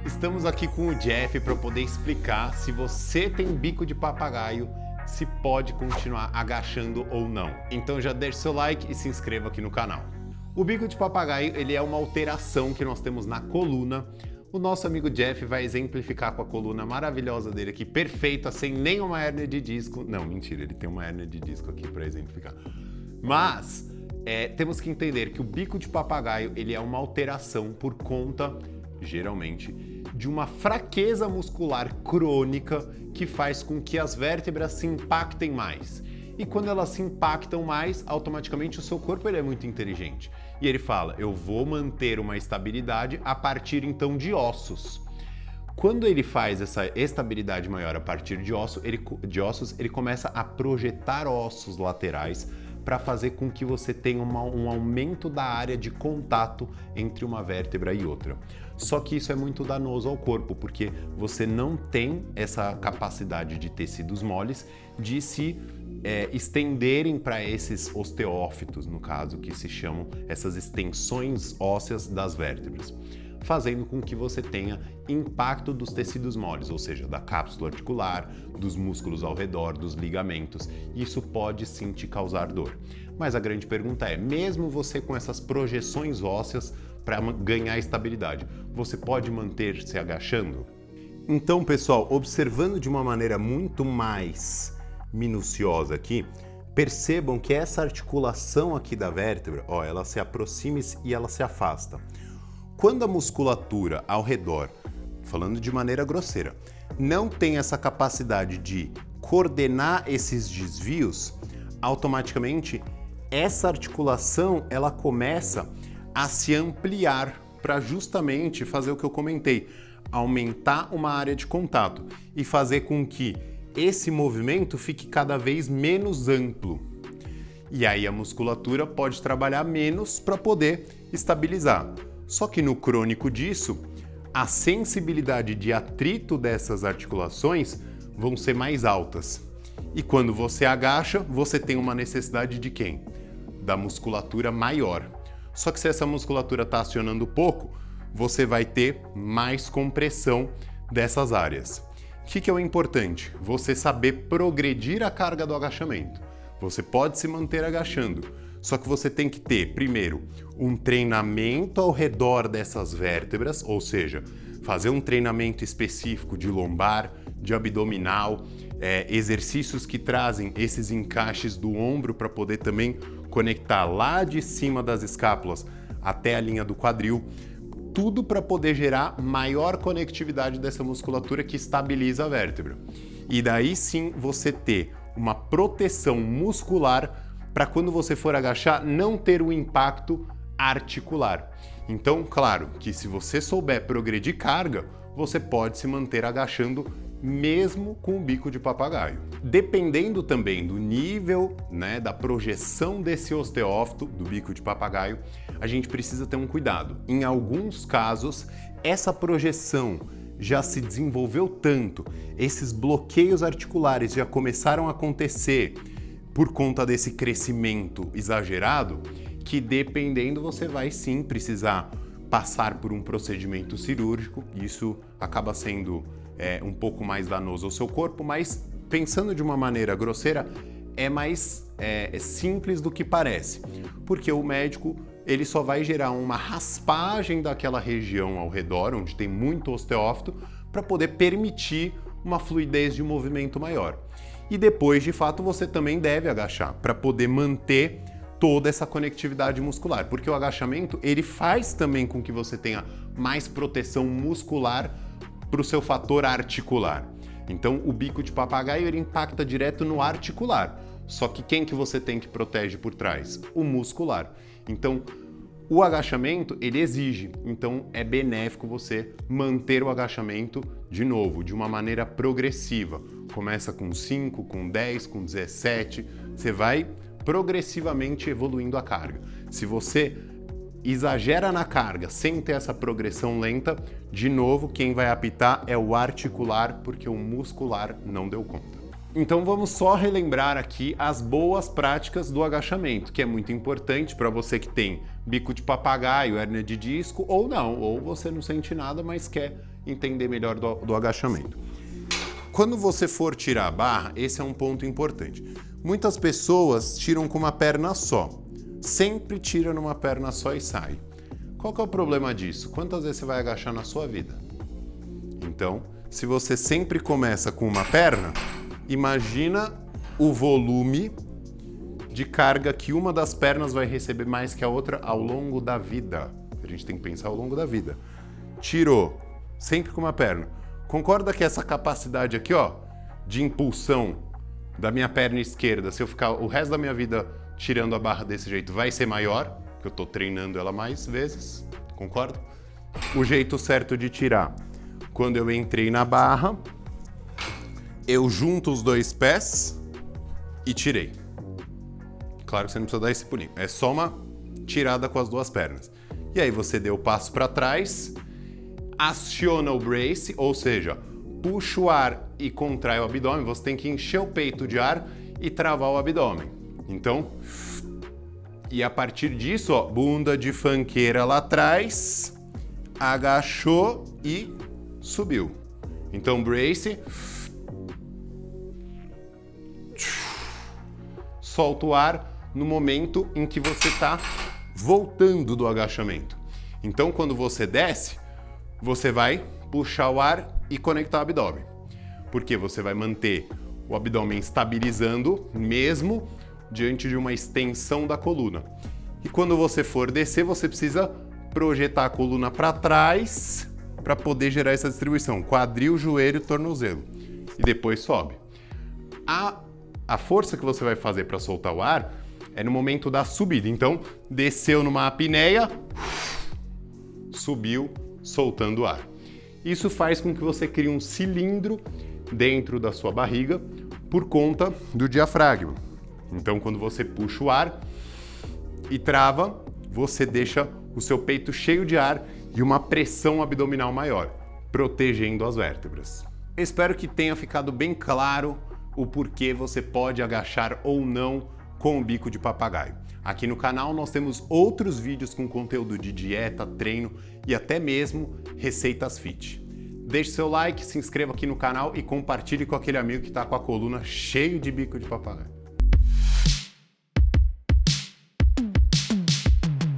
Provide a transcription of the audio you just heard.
Estamos aqui com o Jeff para poder explicar se você tem bico de papagaio, se pode continuar agachando ou não. Então já deixe seu like e se inscreva aqui no canal. O bico de papagaio, ele é uma alteração que nós temos na coluna. O nosso amigo Jeff vai exemplificar com a coluna maravilhosa dele aqui, perfeita, sem nenhuma hérnia de disco. Não, mentira, ele tem uma hérnia de disco aqui para exemplificar. Mas temos que entender que o bico de papagaio, ele é uma alteração por conta, geralmente, de uma fraqueza muscular crônica que faz com que as vértebras se impactem mais. E quando elas se impactam mais, automaticamente o seu corpo ele é muito inteligente. E ele fala, eu vou manter uma estabilidade a partir então de ossos. Quando ele faz essa estabilidade maior a partir de ossos, ele começa a projetar ossos laterais para fazer com que você tenha um aumento da área de contato entre uma vértebra e outra. Só que isso é muito danoso ao corpo, porque você não tem essa capacidade de tecidos moles de se estenderem para esses osteófitos, no caso, que se chamam essas extensões ósseas das vértebras, fazendo com que você tenha impacto dos tecidos moles, ou seja, da cápsula articular, dos músculos ao redor, dos ligamentos. Isso pode sim te causar dor. Mas a grande pergunta é, mesmo você com essas projeções ósseas para ganhar estabilidade, você pode manter se agachando? Então, pessoal, observando de uma maneira muito mais minuciosa aqui, percebam que essa articulação aqui da vértebra, ó, ela se aproxima e ela se afasta. Quando a musculatura ao redor, falando de maneira grosseira, não tem essa capacidade de coordenar esses desvios, automaticamente essa articulação ela começa a se ampliar para justamente fazer o que eu comentei, aumentar uma área de contato e fazer com que esse movimento fique cada vez menos amplo. E aí a musculatura pode trabalhar menos para poder estabilizar. Só que no crônico disso, a sensibilidade de atrito dessas articulações vão ser mais altas. E quando você agacha, você tem uma necessidade de quem? Da musculatura maior. Só que se essa musculatura está acionando pouco, você vai ter mais compressão dessas áreas. O que é o importante? Você saber progredir a carga do agachamento. Você pode se manter agachando, só que você tem que ter, primeiro, um treinamento ao redor dessas vértebras, ou seja, fazer um treinamento específico de lombar, de abdominal, exercícios que trazem esses encaixes do ombro para poder também conectar lá de cima das escápulas até a linha do quadril, tudo para poder gerar maior conectividade dessa musculatura que estabiliza a vértebra. E daí sim você ter uma proteção muscular para quando você for agachar não ter o impacto articular. Então, claro que se você souber progredir carga, você pode se manter agachando mesmo com o bico de papagaio. Dependendo também do nível, da projeção desse osteófito, do bico de papagaio, a gente precisa ter um cuidado. Em alguns casos, essa projeção já se desenvolveu tanto, esses bloqueios articulares já começaram a acontecer por conta desse crescimento exagerado, que dependendo você vai sim precisar passar por um procedimento cirúrgico. Isso acaba sendo um pouco mais danoso ao seu corpo, mas pensando de uma maneira grosseira, é mais simples do que parece, porque o médico ele só vai gerar uma raspagem daquela região ao redor, onde tem muito osteófito, para poder permitir uma fluidez de movimento maior. E depois, de fato, você também deve agachar para poder manter toda essa conectividade muscular, porque o agachamento ele faz também com que você tenha mais proteção muscular para o seu fator articular. Então, o bico de papagaio ele impacta direto no articular, só que quem que você tem que protege por trás? O muscular. Então, o agachamento ele exige, então é benéfico você manter o agachamento de novo, de uma maneira progressiva. Começa com 5, com 10, com 17, você vai progressivamente evoluindo a carga. Se você exagera na carga sem ter essa progressão lenta, de novo quem vai apitar é o articular, porque o muscular não deu conta. Então vamos só relembrar aqui as boas práticas do agachamento, que é muito importante para você que tem bico de papagaio, hérnia de disco, ou não, ou você não sente nada, mas quer entender melhor do agachamento. Quando você for tirar a barra, esse é um ponto importante. Muitas pessoas tiram com uma perna só. Sempre tira numa perna só e sai. Qual que é o problema disso? Quantas vezes você vai agachar na sua vida? Então, se você sempre começa com uma perna, imagina o volume de carga que uma das pernas vai receber mais que a outra ao longo da vida. A gente tem que pensar ao longo da vida. Tirou, sempre com uma perna. Concorda que essa capacidade aqui, ó, de impulsão da minha perna esquerda, se eu ficar o resto da minha vida tirando a barra desse jeito, vai ser maior, porque eu tô treinando ela mais vezes, concorda? O jeito certo de tirar, quando eu entrei na barra, eu junto os dois pés e tirei. Claro que você não precisa dar esse pulinho, é só uma tirada com as duas pernas. E aí você deu o passo para trás, aciona o brace, ou seja, puxa o ar e contrai o abdômen, você tem que encher o peito de ar e travar o abdômen. Então, e a partir disso, ó, bunda de funkeira lá atrás, agachou e subiu. Então, brace, solta o ar no momento em que você está voltando do agachamento. Então, quando você desce, você vai puxar o ar e conectar o abdômen. Porque você vai manter o abdômen estabilizando, mesmo diante de uma extensão da coluna. E quando você for descer, você precisa projetar a coluna para trás para poder gerar essa distribuição. Quadril, joelho, tornozelo. E depois sobe. A força que você vai fazer para soltar o ar é no momento da subida. Então, desceu numa apneia, subiu, soltando o ar. Isso faz com que você crie um cilindro dentro da sua barriga por conta do diafragma. Então, quando você puxa o ar e trava, você deixa o seu peito cheio de ar e uma pressão abdominal maior, protegendo as vértebras. Espero que tenha ficado bem claro o porquê você pode agachar ou não com o bico de papagaio. Aqui no canal nós temos outros vídeos com conteúdo de dieta, treino e até mesmo receitas fit. Deixe seu like, se inscreva aqui no canal e compartilhe com aquele amigo que está com a coluna cheio de bico de papagaio.